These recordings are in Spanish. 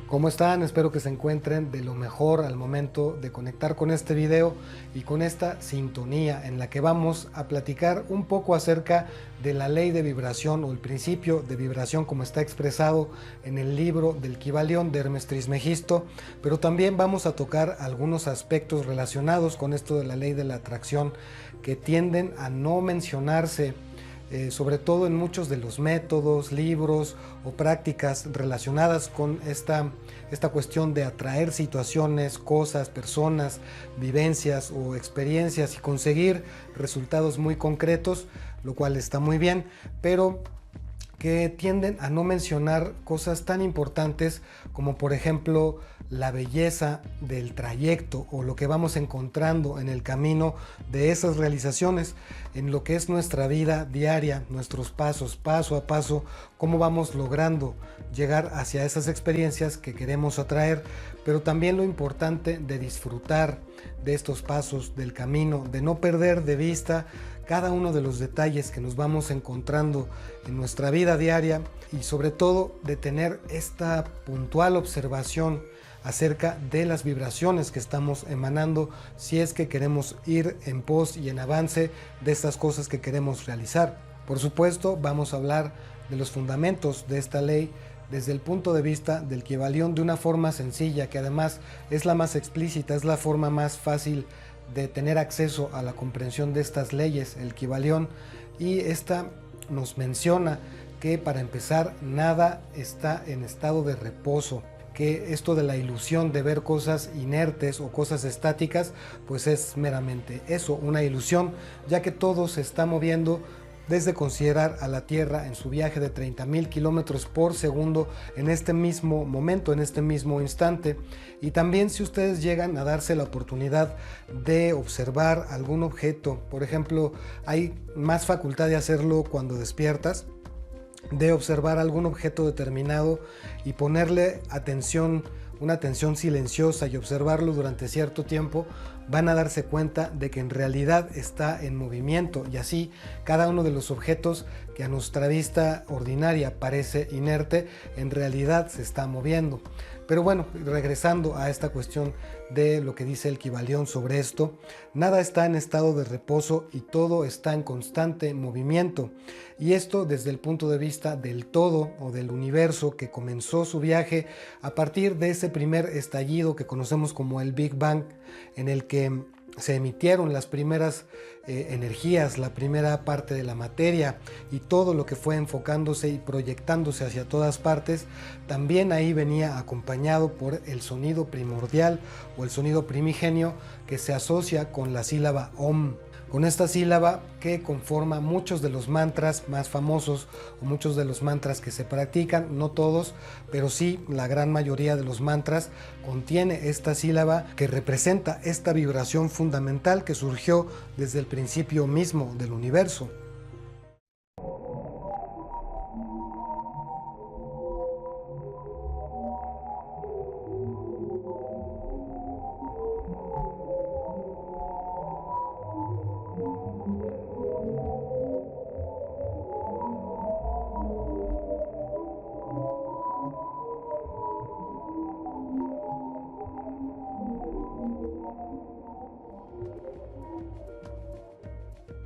¿Cómo están? Espero que se encuentren de lo mejor al momento de conectar con este video y con esta sintonía en la que vamos a platicar un poco acerca de la ley de vibración o el principio de vibración como está expresado en el libro del Kybalión de Hermes Trismegisto, pero también vamos a tocar algunos aspectos relacionados con esto de la ley de la atracción que tienden a no mencionarse sobre todo en muchos de los métodos, libros o prácticas relacionadas con esta cuestión de atraer situaciones, cosas, personas, vivencias o experiencias y conseguir resultados muy concretos, lo cual está muy bien, pero que tienden a no mencionar cosas tan importantes como por ejemplo la belleza del trayecto o lo que vamos encontrando en el camino de esas realizaciones, en lo que es nuestra vida diaria, nuestros pasos, paso a paso, cómo vamos logrando llegar hacia esas experiencias que queremos atraer, pero también lo importante de disfrutar de estos pasos del camino, de no perder de vista cada uno de los detalles que nos vamos encontrando en nuestra vida diaria y sobre todo de tener esta puntual observación acerca de las vibraciones que estamos emanando si es que queremos ir en pos y en avance de estas cosas que queremos realizar. Por supuesto, vamos a hablar de los fundamentos de esta ley desde el punto de vista del Kybalión de una forma sencilla, que además es la más explícita, es la forma más fácil de tener acceso a la comprensión de estas leyes, el Kybalión, y esta nos menciona que para empezar nada está en estado de reposo, que esto de la ilusión de ver cosas inertes o cosas estáticas pues es meramente eso, una ilusión, ya que todo se está moviendo desde considerar a la Tierra en su viaje de 30.000 kilómetros por segundo en este mismo momento, en este mismo instante. Y también si ustedes llegan a darse la oportunidad de observar algún objeto, por ejemplo, hay más facultad de hacerlo cuando despiertas, de observar algún objeto determinado y ponerle atención, una atención silenciosa y observarlo durante cierto tiempo, van a darse cuenta de que en realidad está en movimiento y así cada uno de los objetos que a nuestra vista ordinaria parece inerte, en realidad se está moviendo. Pero bueno, regresando a esta cuestión de lo que dice el Kybalión sobre esto, nada está en estado de reposo y todo está en constante movimiento. Y esto desde el punto de vista del todo o del universo que comenzó su viaje a partir de ese primer estallido que conocemos como el Big Bang, en el que se emitieron las primeras energías, la primera parte de la materia y todo lo que fue enfocándose y proyectándose hacia todas partes, también ahí venía acompañado por el sonido primordial o el sonido primigenio que se asocia con la sílaba Om. Con esta sílaba que conforma muchos de los mantras más famosos o muchos de los mantras que se practican, no todos, pero sí la gran mayoría de los mantras contiene esta sílaba que representa esta vibración fundamental que surgió desde el principio mismo del universo.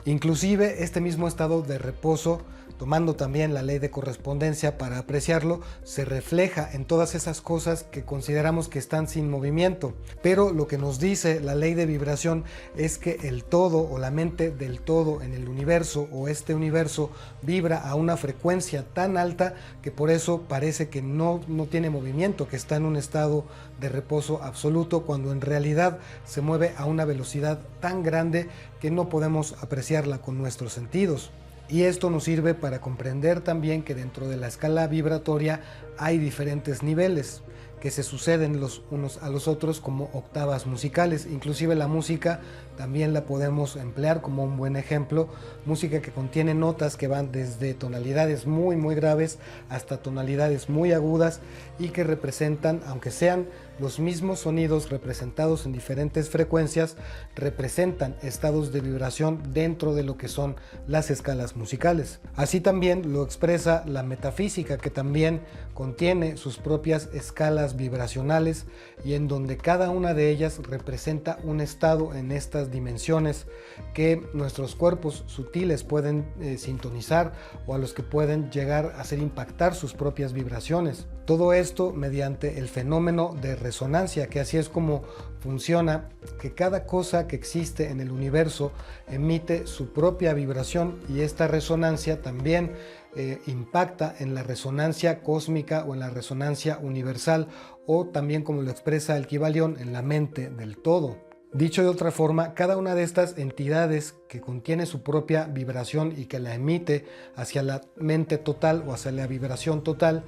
Inclusive este mismo estado de reposo, tomando también la ley de correspondencia para apreciarlo, se refleja en todas esas cosas que consideramos que están sin movimiento. Pero lo que nos dice la ley de vibración es que el todo o la mente del todo en el universo o este universo vibra a una frecuencia tan alta que por eso parece que no tiene movimiento, que está en un estado de reposo absoluto, cuando en realidad se mueve a una velocidad tan grande que no podemos apreciarla con nuestros sentidos. Y esto nos sirve para comprender también que dentro de la escala vibratoria hay diferentes niveles que se suceden los unos a los otros como octavas musicales. Inclusive la música también la podemos emplear como un buen ejemplo, música que contiene notas que van desde tonalidades muy graves hasta tonalidades muy agudas y que representan, aunque sean los mismos sonidos representados en diferentes frecuencias representan estados de vibración dentro de lo que son las escalas musicales. Así también lo expresa la metafísica, que también contiene sus propias escalas vibracionales y en donde cada una de ellas representa un estado en estas dimensiones que nuestros cuerpos sutiles pueden sintonizar o a los que pueden llegar a hacer impactar sus propias vibraciones. Todo esto mediante el fenómeno de resonancia, que así es como funciona, que cada cosa que existe en el universo emite su propia vibración y esta resonancia también impacta en la resonancia cósmica o en la resonancia universal, o también, como lo expresa el Kybalión, en la mente del todo. Dicho de otra forma, cada una de estas entidades que contiene su propia vibración y que la emite hacia la mente total o hacia la vibración total,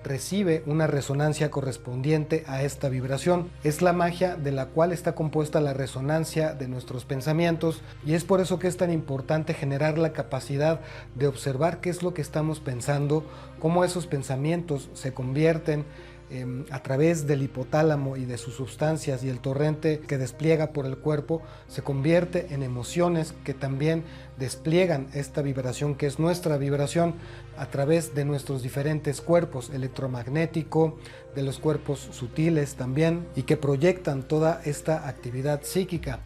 recibe una resonancia correspondiente a esta vibración. Es la magia de la cual está compuesta la resonancia de nuestros pensamientos, y es por eso que es tan importante generar la capacidad de observar qué es lo que estamos pensando, cómo esos pensamientos se convierten a través del hipotálamo y de sus sustancias y el torrente que despliega por el cuerpo, se convierte en emociones que también despliegan esta vibración, que es nuestra vibración, a través de nuestros diferentes cuerpos, electromagnético, de los cuerpos sutiles también, y que proyectan toda esta actividad psíquica.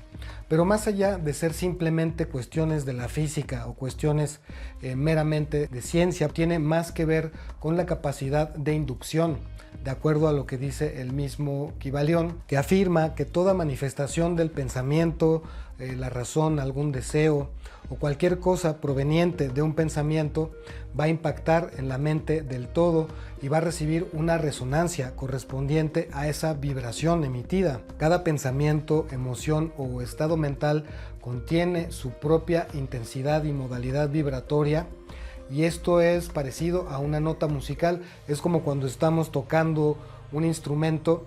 Pero más allá de ser simplemente cuestiones de la física o cuestiones meramente de ciencia, tiene más que ver con la capacidad de inducción, de acuerdo a lo que dice el mismo Kybalión, que afirma que toda manifestación del pensamiento, la razón, algún deseo o cualquier cosa proveniente de un pensamiento va a impactar en la mente del todo y va a recibir una resonancia correspondiente a esa vibración emitida. Cada pensamiento, emoción o estado mental contiene su propia intensidad y modalidad vibratoria, y esto es parecido a una nota musical. Es como cuando estamos tocando un instrumento,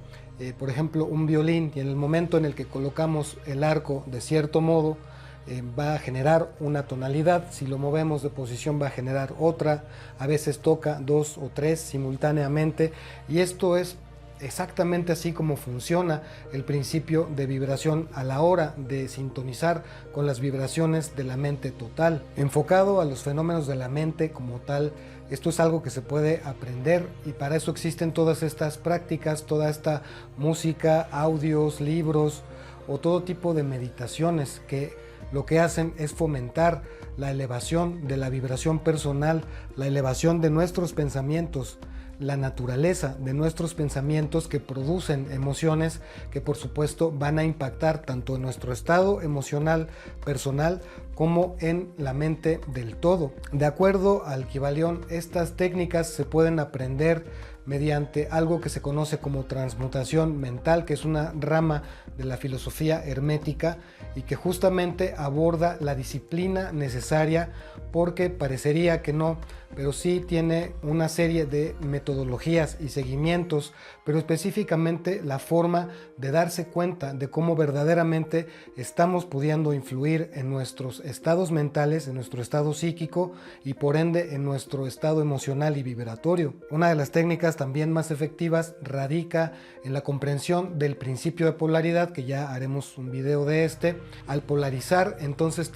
por ejemplo un violín, y en el momento en el que colocamos el arco de cierto modo, va a generar una tonalidad. Si lo movemos de posición va a generar otra. A veces toca 2 o 3 simultáneamente, y esto es exactamente así como funciona el principio de vibración a la hora de sintonizar con las vibraciones de la mente total. Enfocado a los fenómenos de la mente como tal, esto es algo que se puede aprender, y para eso existen todas estas prácticas, toda esta música, audios, libros o todo tipo de meditaciones que lo que hacen es fomentar la elevación de la vibración personal, la elevación de nuestros pensamientos, la naturaleza de nuestros pensamientos, que producen emociones que por supuesto van a impactar tanto en nuestro estado emocional personal como en la mente del todo. De acuerdo al Kybalión, estas técnicas se pueden aprender mediante algo que se conoce como transmutación mental, que es una rama de la filosofía hermética y que justamente aborda la disciplina necesaria, porque parecería que no, pero sí tiene una serie de metodologías y seguimientos, pero específicamente la forma de darse cuenta de cómo verdaderamente estamos pudiendo influir en nuestros estados mentales, en nuestro estado psíquico y por ende en nuestro estado emocional y vibratorio. Una de las técnicas también más efectivas radica en la comprensión del principio de polaridad, que ya haremos un video de este. Al polarizar, entonces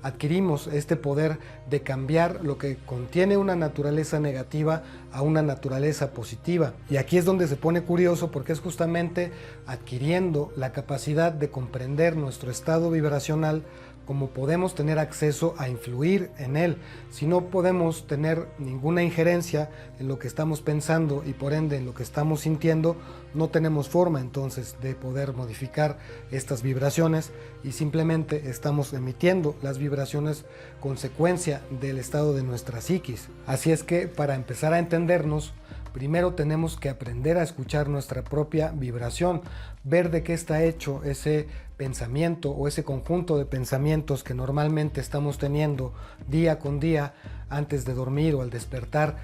adquirimos este poder de cambiar lo que contiene una naturaleza negativa a una naturaleza positiva. Y aquí es donde se pone curioso, porque es justamente adquiriendo la capacidad de comprender nuestro estado vibracional como podemos tener acceso a influir en él. Si no podemos tener ninguna injerencia en lo que estamos pensando y por ende en lo que estamos sintiendo, no tenemos forma entonces de poder modificar estas vibraciones, y simplemente estamos emitiendo las vibraciones consecuencia del estado de nuestra psiquis. Así es que para empezar a entendernos, primero tenemos que aprender a escuchar nuestra propia vibración, ver de qué está hecho ese pensamiento o ese conjunto de pensamientos que normalmente estamos teniendo día con día antes de dormir o al despertar.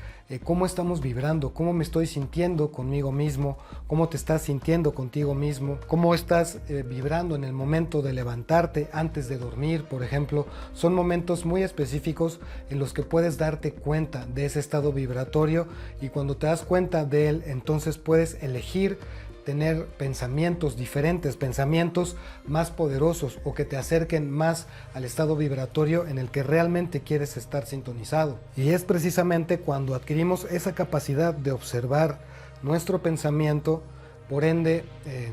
Cómo estamos vibrando, cómo me estoy sintiendo conmigo mismo, cómo te estás sintiendo contigo mismo, cómo estás vibrando en el momento de levantarte antes de dormir, por ejemplo. Son momentos muy específicos en los que puedes darte cuenta de ese estado vibratorio, y cuando te das cuenta de él, entonces puedes elegir tener pensamientos diferentes, pensamientos más poderosos o que te acerquen más al estado vibratorio en el que realmente quieres estar sintonizado. Y es precisamente cuando adquirimos esa capacidad de observar nuestro pensamiento, por ende,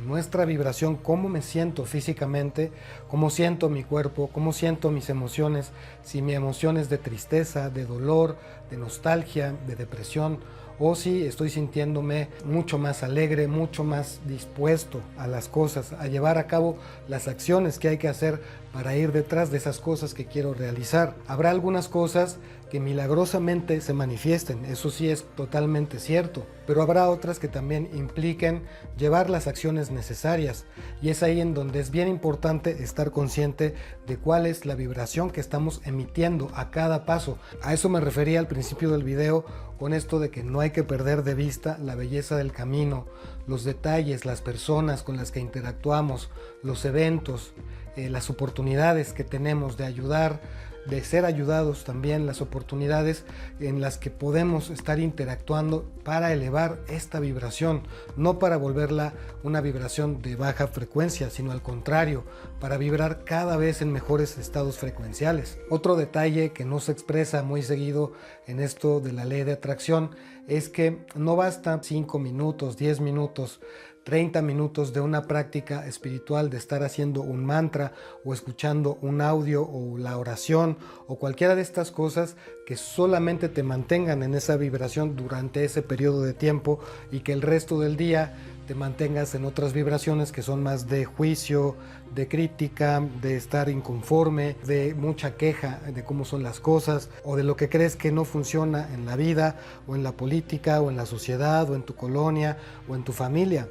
nuestra vibración, cómo me siento físicamente, cómo siento mi cuerpo, cómo siento mis emociones, si mi emoción es de tristeza, de dolor, de nostalgia, de depresión, o si estoy sintiéndome mucho más alegre, mucho más dispuesto a las cosas, a llevar a cabo las acciones que hay que hacer para ir detrás de esas cosas que quiero realizar. Habrá algunas cosas que milagrosamente se manifiesten, eso sí es totalmente cierto, pero habrá otras que también impliquen llevar las acciones necesarias, y es ahí en donde es bien importante estar consciente de cuál es la vibración que estamos emitiendo a cada paso. A eso me refería al principio del video con esto de que no hay que perder de vista la belleza del camino, los detalles, las personas con las que interactuamos, los eventos, las oportunidades que tenemos de ayudar, de ser ayudados también, las oportunidades en las que podemos estar interactuando para elevar esta vibración, no para volverla una vibración de baja frecuencia, sino al contrario, para vibrar cada vez en mejores estados frecuenciales. Otro detalle que no se expresa muy seguido en esto de la ley de atracción es que no basta 5 minutos, 10 minutos, 30 minutos de una práctica espiritual, de estar haciendo un mantra o escuchando un audio o la oración o cualquiera de estas cosas que solamente te mantengan en esa vibración durante ese periodo de tiempo y que el resto del día te mantengas en otras vibraciones que son más de juicio, de crítica, de estar inconforme, de mucha queja de cómo son las cosas o de lo que crees que no funciona en la vida o en la política o en la sociedad o en tu colonia o en tu familia.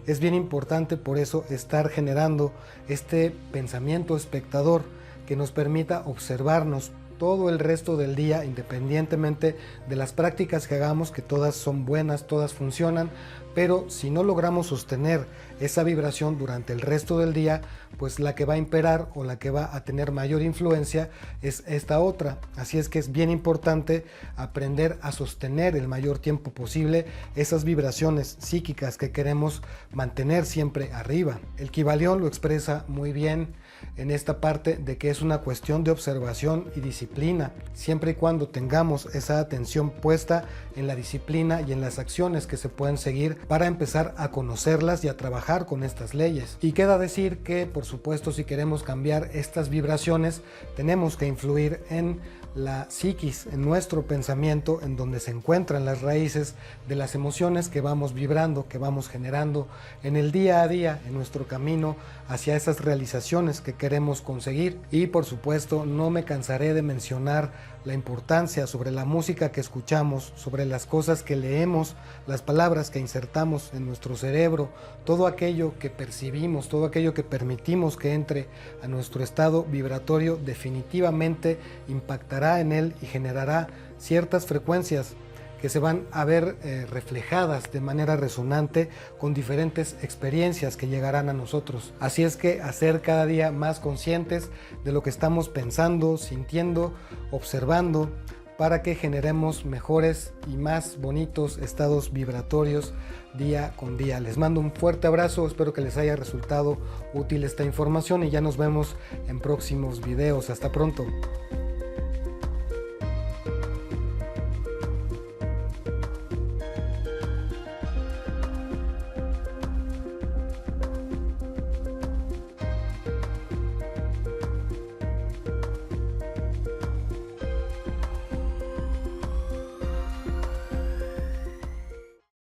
Es bien importante por eso estar generando este pensamiento espectador que nos permita observarnos todo el resto del día, independientemente de las prácticas que hagamos, que todas son buenas, todas funcionan, pero si no logramos sostener esa vibración durante el resto del día, pues la que va a imperar o la que va a tener mayor influencia es esta otra. Así es que es bien importante aprender a sostener el mayor tiempo posible esas vibraciones psíquicas que queremos mantener siempre arriba. El Kybalión lo expresa muy bien en esta parte de que es una cuestión de observación y disciplina, siempre y cuando tengamos esa atención puesta en la disciplina y en las acciones que se pueden seguir para empezar a conocerlas y a trabajar con estas leyes. Y queda decir que, por supuesto, si queremos cambiar estas vibraciones, tenemos que influir en la psiquis, en nuestro pensamiento, en donde se encuentran las raíces de las emociones que vamos vibrando, que vamos generando en el día a día, en nuestro camino hacia esas realizaciones que queremos conseguir. Y por supuesto, no me cansaré de mencionar la importancia sobre la música que escuchamos, sobre las cosas que leemos, las palabras que insertamos en nuestro cerebro, todo aquello que percibimos, todo aquello que permitimos que entre a nuestro estado vibratorio definitivamente impactará en él y generará ciertas frecuencias que se van a ver reflejadas de manera resonante con diferentes experiencias que llegarán a nosotros. Así es que a ser cada día más conscientes de lo que estamos pensando, sintiendo, observando, para que generemos mejores y más bonitos estados vibratorios día con día. Les mando un fuerte abrazo, espero que les haya resultado útil esta información y ya nos vemos en próximos videos. Hasta pronto.